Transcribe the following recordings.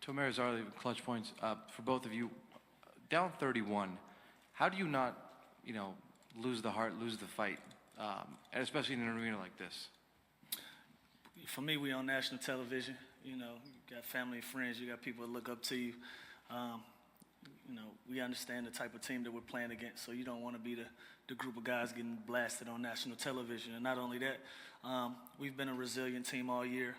Tomer Zarli, clutch points for both of you. Down 31, how do you not, lose the heart, lose the fight, and especially in an arena like this? For me, we on national television. You got family and friends. You got people that look up to you. We understand the type of team that we're playing against, so you don't want to be the group of guys getting blasted on national television. And not only that, we've been a resilient team all year.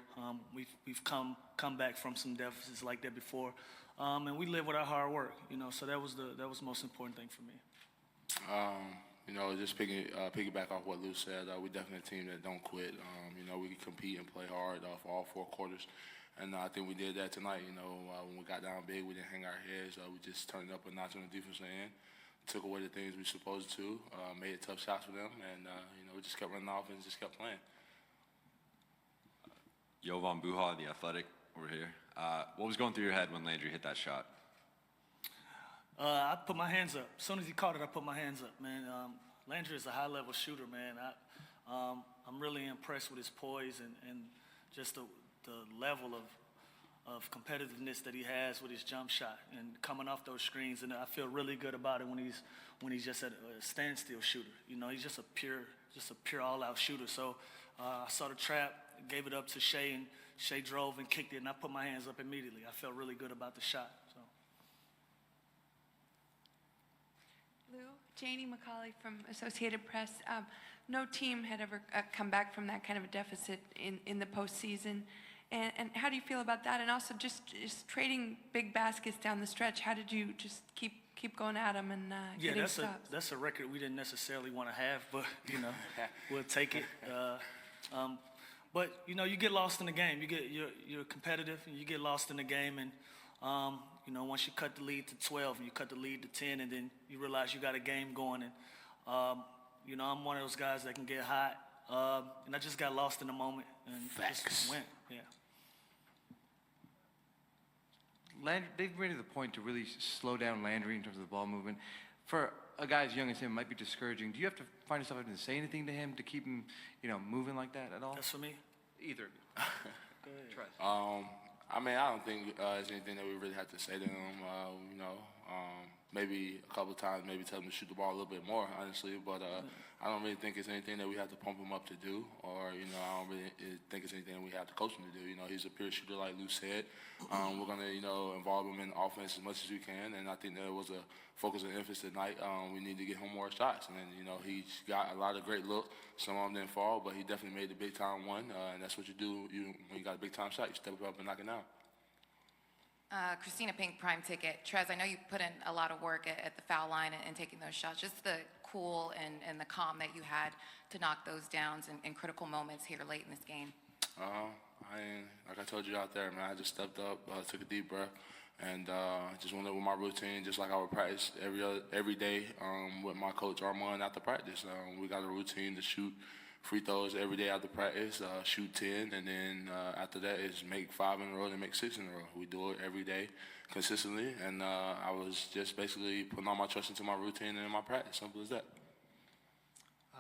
We've come back from some deficits like that before, and we live with our hard work. So that was the most important thing for me. Just piggyback off what Lou said, we're definitely a team that don't quit. We compete and play hard for all 4 quarters. And I think we did that tonight. When we got down big, we didn't hang our heads. We just turned up a notch on the defensive end, took away the things we were supposed to, made it tough shots for them, and, we just kept running off and just kept playing. Jovan Buha, the Athletic, over here. What was going through your head when Landry hit that shot? I put my hands up. As soon as he caught it, I put my hands up, man. Landry is a high-level shooter, man. I'm really impressed with his poise and just the level of competitiveness that he has with his jump shot and coming off those screens. And I feel really good about it when he's just a standstill shooter. He's just a pure all-out shooter. So I saw the trap, gave it up to Shea, and Shea drove and kicked it, and I put my hands up immediately. I felt really good about the shot. So. Lou, Janie McCauley from Associated Press. No team had ever come back from that kind of a deficit in the postseason. And how do you feel about that? And also just trading big baskets down the stretch. How did you just keep going at them and getting stops? That's a record we didn't necessarily want to have, but we'll take it. But you get lost in the game. You're competitive, and you get lost in the game, and once you cut the lead to 12 and you cut the lead to 10, and then you realize you got a game going, and I'm one of those guys that can get hot, and I just got lost in the moment and just went. Yeah. Landry, they've made it the point to really slow down Landry in terms of the ball movement. For a guy as young as him, it might be discouraging. Do you have to find yourself having to say anything to him to keep him, moving like that at all? That's for me. Either. Go ahead. Try. I don't think there's anything that we really have to say to him. Maybe a couple of times, maybe tell him to shoot the ball a little bit more, honestly. But I don't really think it's anything that we have to pump him up to do, or I don't really think it's anything that we have to coach him to do. He's a pure shooter, like Lou said. We're gonna involve him in offense as much as we can, and I think that was a focus and emphasis tonight. We need to get him more shots, and he's got a lot of great looks. Some of them didn't fall, but he definitely made the big time one, and that's what you do. When you got a big time shot, you step up and knock it down. Christina Pink, Prime Ticket. Trez, I know you put in a lot of work at the foul line and taking those shots. Just the cool and the calm that you had to knock those downs in critical moments here late in this game. Like I told you out there, man, I just stepped up, took a deep breath, and just went with my routine, just like I would practice every day with my coach Armand after practice. We got a routine to shoot free throws every day after practice, shoot 10, and then after that is make 5 in a row and make 6 in a row. We do it every day consistently, and I was just basically putting all my trust into my routine and in my practice. Simple as that.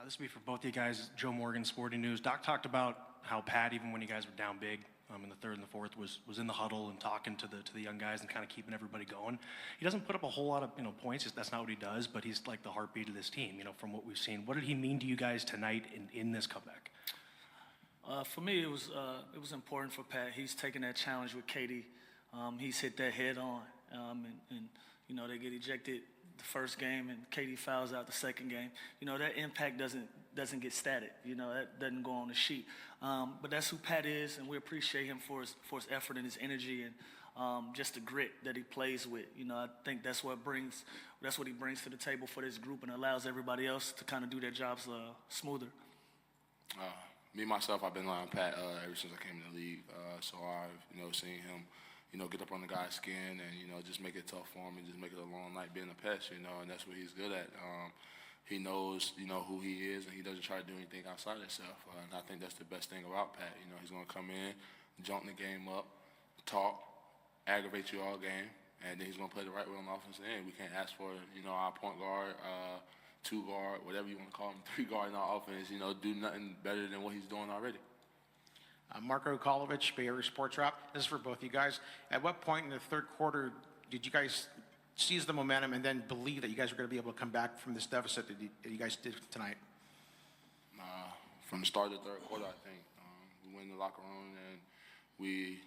This will be for both of you guys. Joe Morgan, Sporting News. Doc talked about how Pat, even when you guys were down big in the third and the fourth, was in the huddle and talking to the young guys and kind of keeping everybody going. He doesn't put up a whole lot of points. That's not what he does. But he's like the heartbeat of this team. From what we've seen. What did he mean to you guys tonight in this comeback? For me, it was important for Pat. He's taking that challenge with Katie. He's hit that head on, and they get ejected the first game, and Katie fouls out the second game. That impact doesn't get static. That doesn't go on the sheet. But that's who Pat is, and we appreciate him for his effort and his energy and just the grit that he plays with. I think that's what he brings to the table for this group, and allows everybody else to kind of do their jobs smoother. Me myself, I've been around Pat ever since I came in the league. So I've seen him get up on the guy's skin and, just make it tough for him and just make it a long night being a pest, and that's what he's good at. He knows, who he is, and he doesn't try to do anything outside himself. And I think that's the best thing about Pat. He's going to come in, jump the game up, talk, aggravate you all game, and then he's going to play the right way on the offensive end. We can't ask for, our point guard, 2 guard, whatever you want to call him, 3 guard in our offense, do nothing better than what he's doing already. Marko Kolovich, Bay Area Sports Wrap. This is for both you guys. At what point in the third quarter did you guys seize the momentum and then believe that you guys were going to be able to come back from this deficit that you guys did tonight? From the start of the third quarter, I think. We went in the locker room and we,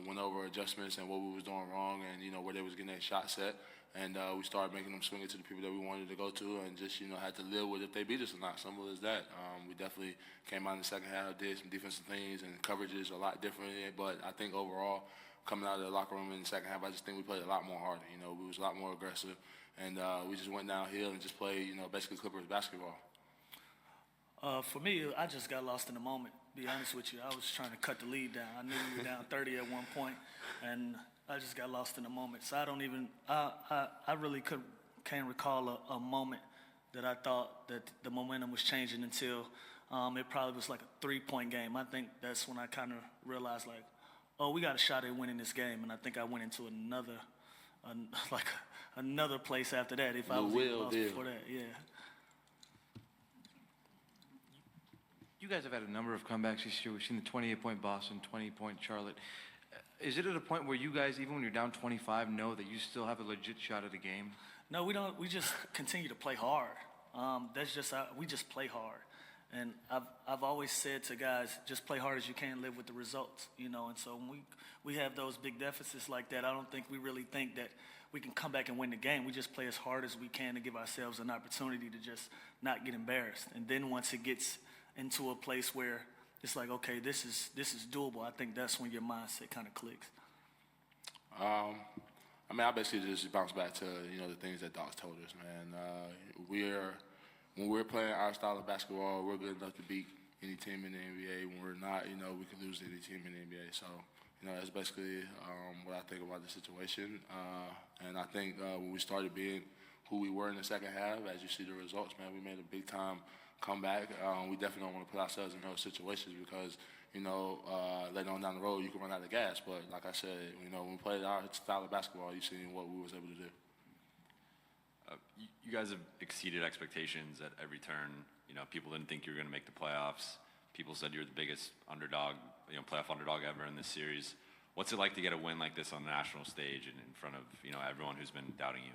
went over adjustments and what we was doing wrong and, where they was getting their shot set. And we started making them swing it to the people that we wanted to go to and just, had to live with if they beat us or not. Simple as that. We definitely came out in the second half, did some defensive things, and coverages a lot different. But I think overall, coming out of the locker room in the second half, I just think we played a lot more harder. We was a lot more aggressive. And we just went downhill and just played, basically Clippers basketball. For me, I just got lost in the moment, to be honest with you. I was trying to cut the lead down. I knew we were down 30 at one point, and I just got lost in the moment. So I really can't recall a moment that I thought that the momentum was changing until it probably was like a 3-point game. I think that's when I kind of realized, like, oh, we got a shot at winning this game, and I think I went into another place after that. If I was lost before that, yeah. You guys have had a number of comebacks this year. We've seen the 28-point Boston, 20-point Charlotte. Is it at a point where you guys, even when you're down 25, know that you still have a legit shot at a game? No, we don't. We just continue to play hard. That's just we just play hard. And I've always said to guys, just play hard as you can, live with the results, And so when we have those big deficits like that, I don't think we really think that we can come back and win the game. We just play as hard as we can to give ourselves an opportunity to just not get embarrassed. And then once it gets into a place where it's like, okay, this is doable, I think that's when your mindset kind of clicks. I basically just bounce back to, the things that Doc's told us, man. When we're playing our style of basketball, we're good enough to beat any team in the NBA. When we're not, we can lose to any team in the NBA. So, that's basically what I think about the situation. And I think when we started being who we were in the second half, as you see the results, man, we made a big-time comeback. We definitely don't want to put ourselves in those situations because, later on down the road, you can run out of gas. But like I said, when we played our style of basketball, you seen what we was able to do. You guys have exceeded expectations at every turn. People didn't think you were going to make the playoffs. People said you're the biggest underdog, playoff underdog ever in this series. What's it like to get a win like this on the national stage and in front of, everyone who's been doubting you?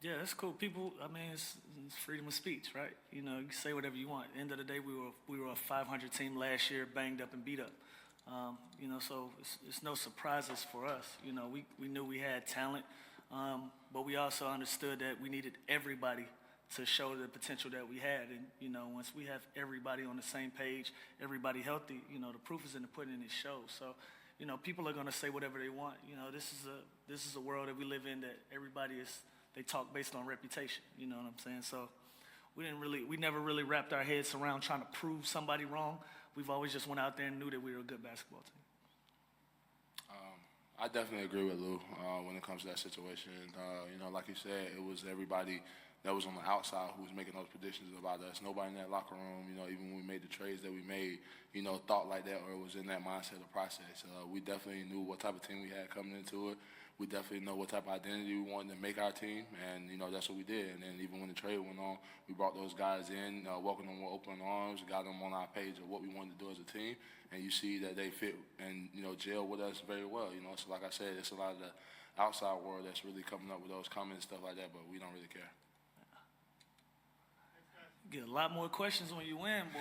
Yeah, that's cool. People, it's freedom of speech, right? You can say whatever you want. At the end of the day, we were a 500 team last year, banged up and beat up. So it's no surprises for us. We knew we had talent, but we also understood that we needed everybody to show the potential that we had. And, once we have everybody on the same page, everybody healthy, the proof is in the pudding and it shows. So, people are going to say whatever they want. This is a world that we live in that they talk based on reputation, you know what I'm saying? So we never really wrapped our heads around trying to prove somebody wrong. We've always just went out there and knew that we were a good basketball team. I definitely agree with Lou when it comes to that situation. Like you said, it was everybody that was on the outside who was making those predictions about us. Nobody in that locker room, even when we made the trades that we made, thought like that or was in that mindset of process. We definitely knew what type of team we had coming into it. We definitely know what type of identity we wanted to make our team, and, that's what we did. And then even when the trade went on, we brought those guys in, welcomed them with open arms, got them on our page of what we wanted to do as a team, and you see that they fit and, gel with us very well. So like I said, it's a lot of the outside world that's really coming up with those comments and stuff like that, but we don't really care. Get a lot more questions when you win, boy.